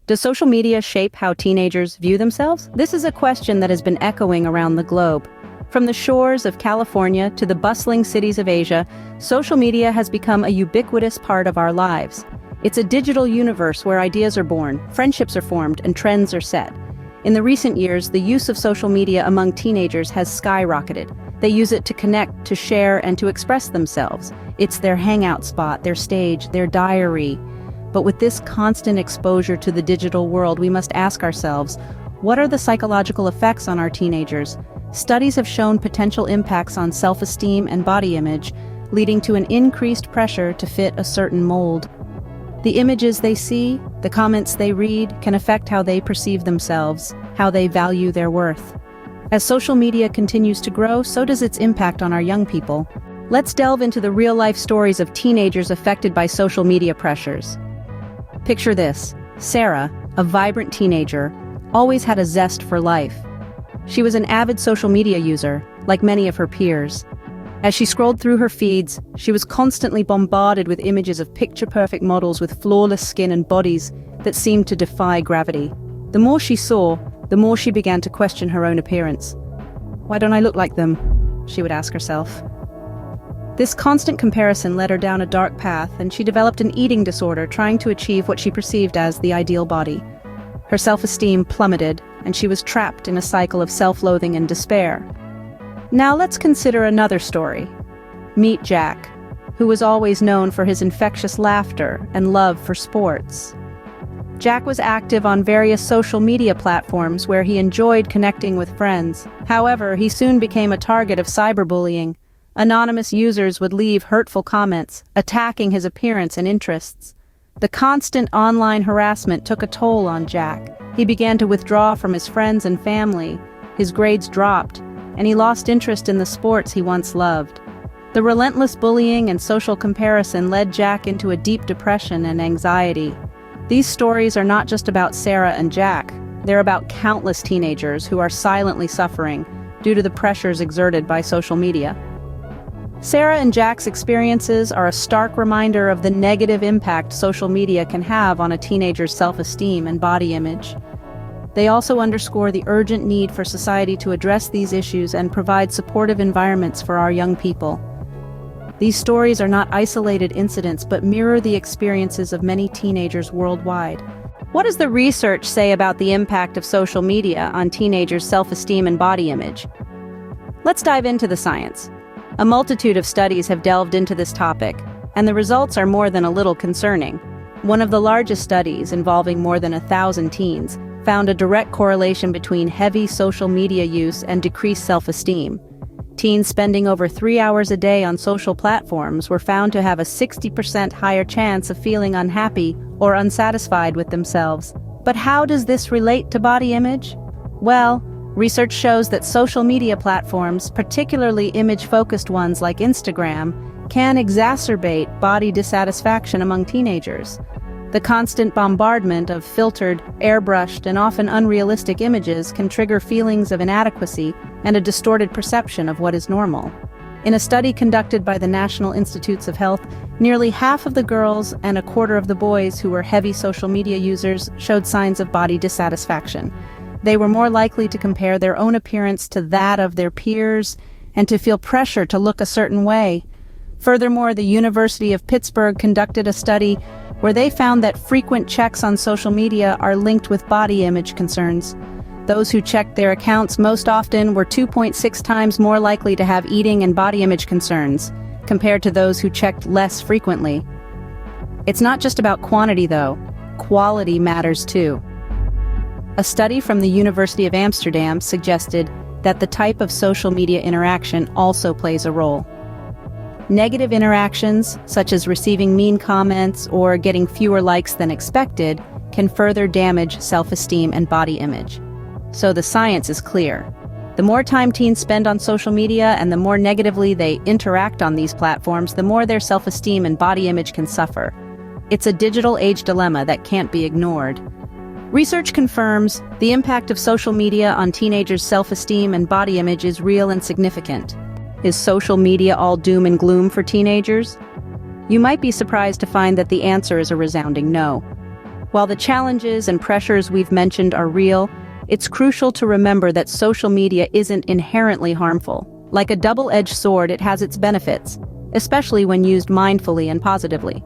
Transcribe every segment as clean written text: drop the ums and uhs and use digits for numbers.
Does social media shape how teenagers view themselves? This is a question that has been echoing around the globe. From the shores of California to the bustling cities of Asia, social media has become a ubiquitous part of our lives. It's a digital universe where ideas are born, friendships are formed, and trends are set. In the recent years, the use of social media among teenagers has skyrocketed. They use it to connect, to share, and to express themselves. It's their hangout spot, their stage, their diary. But with this constant exposure to the digital world, we must ask ourselves, what are the psychological effects on our teenagers? Studies have shown potential impacts on self-esteem and body image, leading to an increased pressure to fit a certain mold. The images they see, the comments they read, can affect how they perceive themselves, how they value their worth. As social media continues to grow, so does its impact on our young people. Let's delve into the real-life stories of teenagers affected by social media pressures. Picture this: Sarah, a vibrant teenager, always had a zest for life. She was an avid social media user, like many of her peers. As she scrolled through her feeds, she was constantly bombarded with images of picture-perfect models with flawless skin and bodies that seemed to defy gravity. The more she saw, the more she began to question her own appearance. "Why don't I look like them?" she would ask herself. This constant comparison led her down a dark path, and she developed an eating disorder, trying to achieve what she perceived as the ideal body. Her self-esteem plummeted, and she was trapped in a cycle of self-loathing and despair. Now let's consider another story. Meet Jack, who was always known for his infectious laughter and love for sports. Jack was active on various social media platforms where he enjoyed connecting with friends. However, he soon became a target of cyberbullying. Anonymous users would leave hurtful comments, attacking his appearance and interests. The constant online harassment took a toll on Jack. He began to withdraw from his friends and family, his grades dropped, and he lost interest in the sports he once loved. The relentless bullying and social comparison led Jack into a deep depression and anxiety. These stories are not just about Sarah and Jack. They're about countless teenagers who are silently suffering due to the pressures exerted by social media. Sarah and Jack's experiences are a stark reminder of the negative impact social media can have on a teenager's self-esteem and body image. They also underscore the urgent need for society to address these issues and provide supportive environments for our young people. These stories are not isolated incidents but mirror the experiences of many teenagers worldwide. What does the research say about the impact of social media on teenagers' self-esteem and body image? Let's dive into the science. A multitude of studies have delved into this topic, and the results are more than a little concerning. One of the largest studies, involving more than 1,000 teens, found a direct correlation between heavy social media use and decreased self-esteem. Teens spending over 3 hours a day on social platforms were found to have a 60% higher chance of feeling unhappy or unsatisfied with themselves. But how does this relate to body image? Well, research shows that social media platforms, particularly image-focused ones like Instagram, can exacerbate body dissatisfaction among teenagers. The constant bombardment of filtered, airbrushed, and often unrealistic images can trigger feelings of inadequacy and a distorted perception of what is normal. In a study conducted by the National Institutes of Health, nearly half of the girls and a quarter of the boys who were heavy social media users showed signs of body dissatisfaction. They were more likely to compare their own appearance to that of their peers and to feel pressure to look a certain way. Furthermore, the University of Pittsburgh conducted a study where they found that frequent checks on social media are linked with body image concerns. Those who checked their accounts most often were 2.6 times more likely to have eating and body image concerns, compared to those who checked less frequently. It's not just about quantity, though. Quality matters too. A study from the University of Amsterdam suggested that the type of social media interaction also plays a role. Negative interactions, such as receiving mean comments or getting fewer likes than expected, can further damage self-esteem and body image. So the science is clear. The more time teens spend on social media and the more negatively they interact on these platforms, the more their self-esteem and body image can suffer. It's a digital age dilemma that can't be ignored. Research confirms the impact of social media on teenagers' self-esteem and body image is real and significant. Is social media all doom and gloom for teenagers? You might be surprised to find that the answer is a resounding no. While the challenges and pressures we've mentioned are real, it's crucial to remember that social media isn't inherently harmful. Like a double-edged sword, it has its benefits, especially when used mindfully and positively.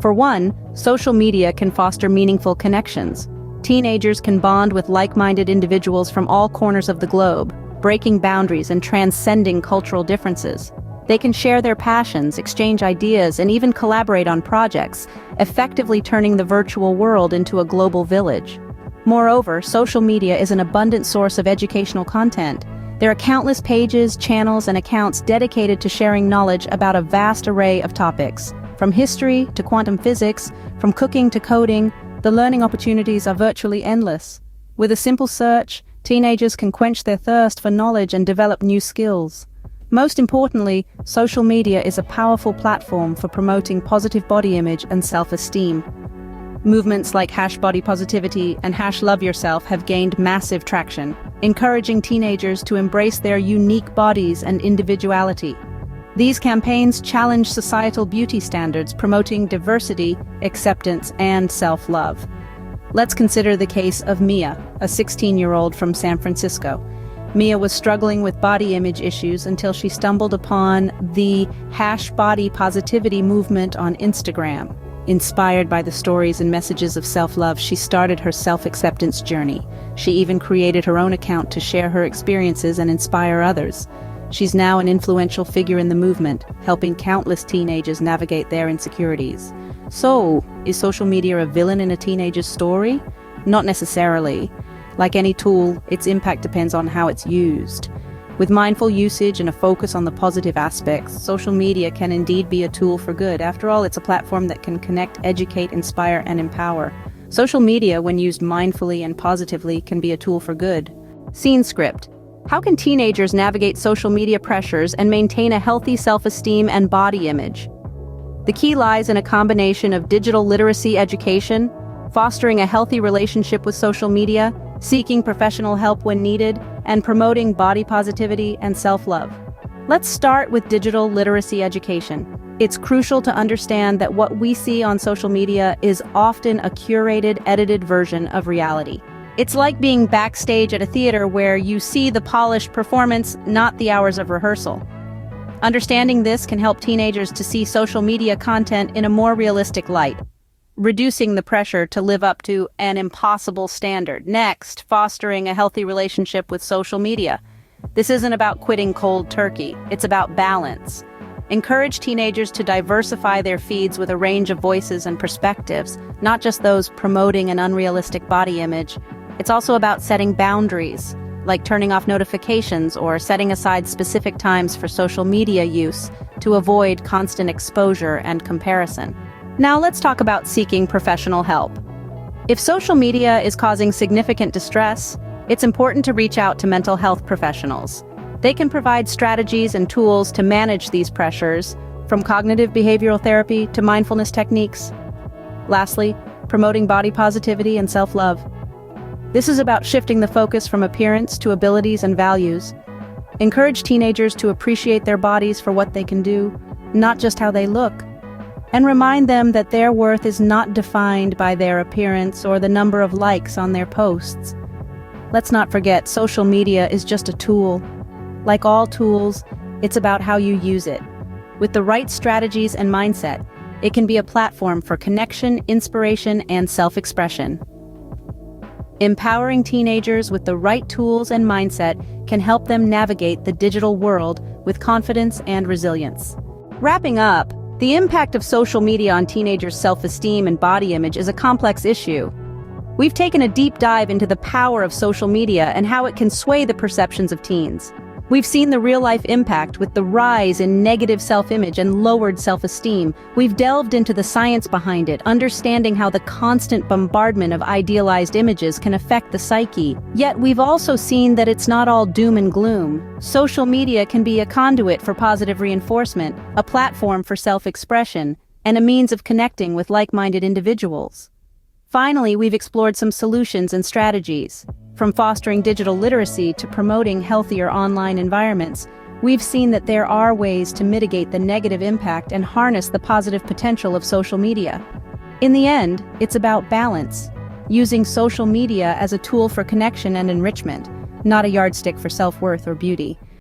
For one, social media can foster meaningful connections. Teenagers can bond with like-minded individuals from all corners of the globe, breaking boundaries and transcending cultural differences. They can share their passions, exchange ideas, and even collaborate on projects, effectively turning the virtual world into a global village. Moreover, social media is an abundant source of educational content. There are countless pages, channels, and accounts dedicated to sharing knowledge about a vast array of topics. From history to quantum physics, from cooking to coding, the learning opportunities are virtually endless. With a simple search, teenagers can quench their thirst for knowledge and develop new skills. Most importantly, social media is a powerful platform for promoting positive body image and self-esteem. Movements like #body positivity and #love yourself have gained massive traction, encouraging teenagers to embrace their unique bodies and individuality. These campaigns challenge societal beauty standards, promoting diversity, acceptance, and self-love. Let's consider the case of Mia, a 16-year-old from San Francisco. Mia was struggling with body image issues until she stumbled upon the #body positivity movement on Instagram. Inspired by the stories and messages of self-love, she started her self-acceptance journey. She even created her own account to share her experiences and inspire others. She's now an influential figure in the movement, helping countless teenagers navigate their insecurities. So, is social media a villain in a teenager's story? Not necessarily. Like any tool, its impact depends on how it's used. With mindful usage and a focus on the positive aspects, social media can indeed be a tool for good. After all, it's a platform that can connect, educate, inspire, and empower. Social media, when used mindfully and positively, can be a tool for good. Scene script. How can teenagers navigate social media pressures and maintain a healthy self-esteem and body image? The key lies in a combination of digital literacy education, fostering a healthy relationship with social media, seeking professional help when needed, and promoting body positivity and self-love. Let's start with digital literacy education. It's crucial to understand that what we see on social media is often a curated, edited version of reality. It's like being backstage at a theater where you see the polished performance, not the hours of rehearsal. Understanding this can help teenagers to see social media content in a more realistic light, reducing the pressure to live up to an impossible standard. Next, fostering a healthy relationship with social media. This isn't about quitting cold turkey, it's about balance. Encourage teenagers to diversify their feeds with a range of voices and perspectives, not just those promoting an unrealistic body image. It's also about setting boundaries, like turning off notifications or setting aside specific times for social media use to avoid constant exposure and comparison. Now let's talk about seeking professional help. If social media is causing significant distress, it's important to reach out to mental health professionals. They can provide strategies and tools to manage these pressures, from cognitive behavioral therapy to mindfulness techniques. Lastly, promoting body positivity and self-love. This is about shifting the focus from appearance to abilities and values. Encourage teenagers to appreciate their bodies for what they can do, not just how they look. And remind them that their worth is not defined by their appearance or the number of likes on their posts. Let's not forget, social media is just a tool. Like all tools, it's about how you use it. With the right strategies and mindset, it can be a platform for connection, inspiration, and self-expression. Empowering teenagers with the right tools and mindset can help them navigate the digital world with confidence and resilience. Wrapping up, the impact of social media on teenagers' self-esteem and body image is a complex issue. We've taken a deep dive into the power of social media and how it can sway the perceptions of teens. We've seen the real-life impact with the rise in negative self-image and lowered self-esteem. We've delved into the science behind it, understanding how the constant bombardment of idealized images can affect the psyche. Yet we've also seen that it's not all doom and gloom. Social media can be a conduit for positive reinforcement, a platform for self-expression, and a means of connecting with like-minded individuals. Finally, we've explored some solutions and strategies. From fostering digital literacy to promoting healthier online environments, we've seen that there are ways to mitigate the negative impact and harness the positive potential of social media. In the end, it's about balance, using social media as a tool for connection and enrichment, not a yardstick for self-worth or beauty.